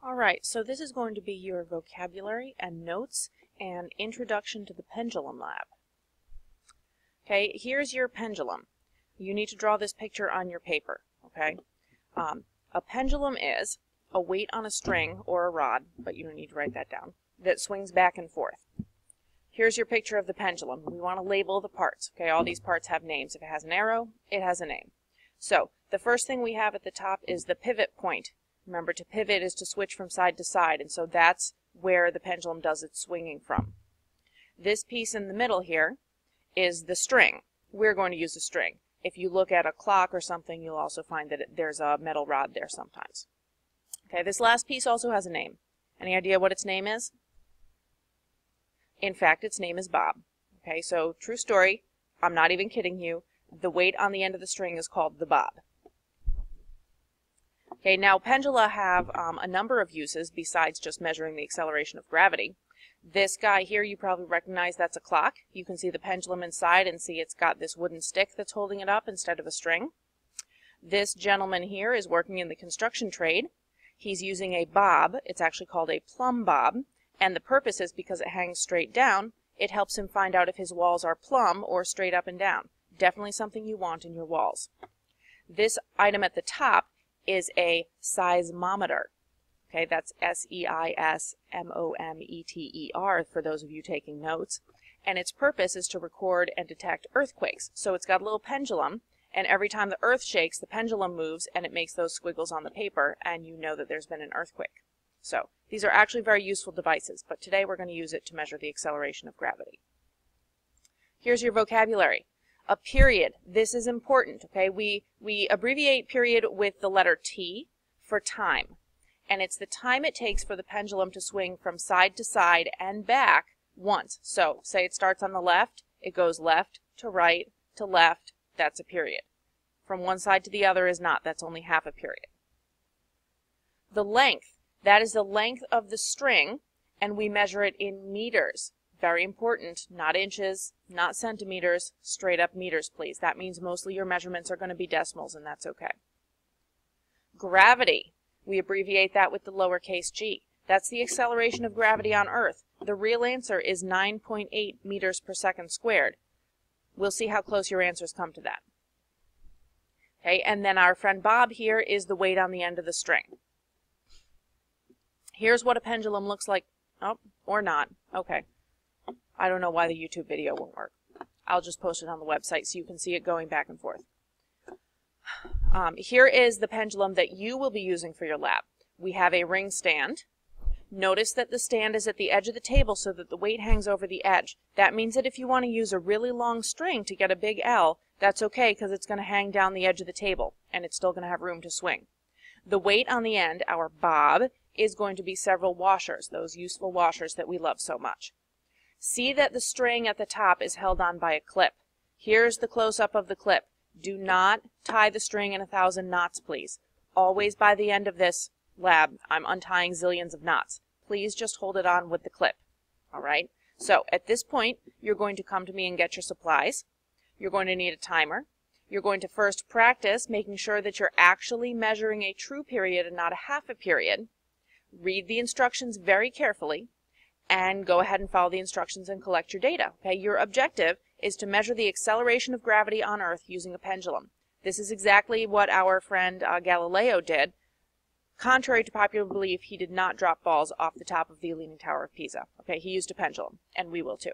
Alright, so this is going to be your vocabulary and notes and introduction to the pendulum lab. Okay, here's your pendulum. You need to draw this picture on your paper, okay? A pendulum is a weight on a string or a rod, but you don't need to write that down, that swings back and forth. Here's your picture of the pendulum. We want to label the parts, okay? All these parts have names. If it has an arrow, it has a name. So, the first thing we have at the top is the pivot point. Remember, to pivot is to switch from side to side, and so that's where the pendulum does its swinging from. This piece in the middle here is the string. We're going to use a string. If you look at a clock or something, you'll also find that there's a metal rod there sometimes. Okay, this last piece also has a name. Any idea what its name is? In fact, its name is Bob. Okay, so true story, I'm not even kidding you. The weight on the end of the string is called the bob. Okay, now pendula have a number of uses besides just measuring the acceleration of gravity. This guy here, you probably recognize, that's a clock. You can see the pendulum inside and see it's got this wooden stick that's holding it up instead of a string. This gentleman here is working in the construction trade. He's using a bob. It's actually called a plumb bob, and the purpose is because it hangs straight down, it helps him find out if his walls are plumb or straight up and down. Definitely something you want in your walls. This item at the top is a seismometer. Okay, that's S-E-I-S-M-O-M-E-T-E-R for those of you taking notes. And its purpose is to record and detect earthquakes. So it's got a little pendulum, and every time the earth shakes, the pendulum moves and it makes those squiggles on the paper, and you know that there's been an earthquake. So these are actually very useful devices, but today we're going to use it to measure the acceleration of gravity. Here's your vocabulary. A period. This is important, okay? We abbreviate period with the letter T for time. And it's the time it takes for the pendulum to swing from side to side and back once. So, say it starts on the left, it goes left to right to left, that's a period. From one side to the other is not, that's only half a period. The length, that is the length of the string, and we measure it in meters. Very important, not inches, not centimeters, straight up meters, please. That means mostly your measurements are going to be decimals, and that's okay. Gravity, we abbreviate that with the lowercase g. That's the acceleration of gravity on Earth. The real answer is 9.8 meters per second squared. We'll see how close your answers come to that. Okay, and then our friend Bob here is the weight on the end of the string. Here's what a pendulum looks like. Oh, or not. Okay. I don't know why the YouTube video won't work. I'll just post it on the website so you can see it going back and forth. Here is the pendulum that you will be using for your lab. We have a ring stand. Notice that the stand is at the edge of the table so that the weight hangs over the edge. That means that if you want to use a really long string to get a big L, that's okay because it's going to hang down the edge of the table and it's still going to have room to swing. The weight on the end, our bob, is going to be several washers, those useful washers that we love so much. See that the string at the top is held on by a clip. Here's the close-up of the clip. Do not tie the string in 1,000 knots, please. Always by the end of this lab, I'm untying zillions of knots. Please just hold it on with the clip. All right? So at this point, you're going to come to me and get your supplies. You're going to need a timer. You're going to first practice making sure that you're actually measuring a true period and not a half a period. Read the instructions very carefully and go ahead and follow the instructions and collect your data. Okay? Your objective is to measure the acceleration of gravity on Earth using a pendulum. This is exactly what our friend Galileo did. Contrary to popular belief, he did not drop balls off the top of the Leaning Tower of Pisa. Okay? He used a pendulum, and we will too.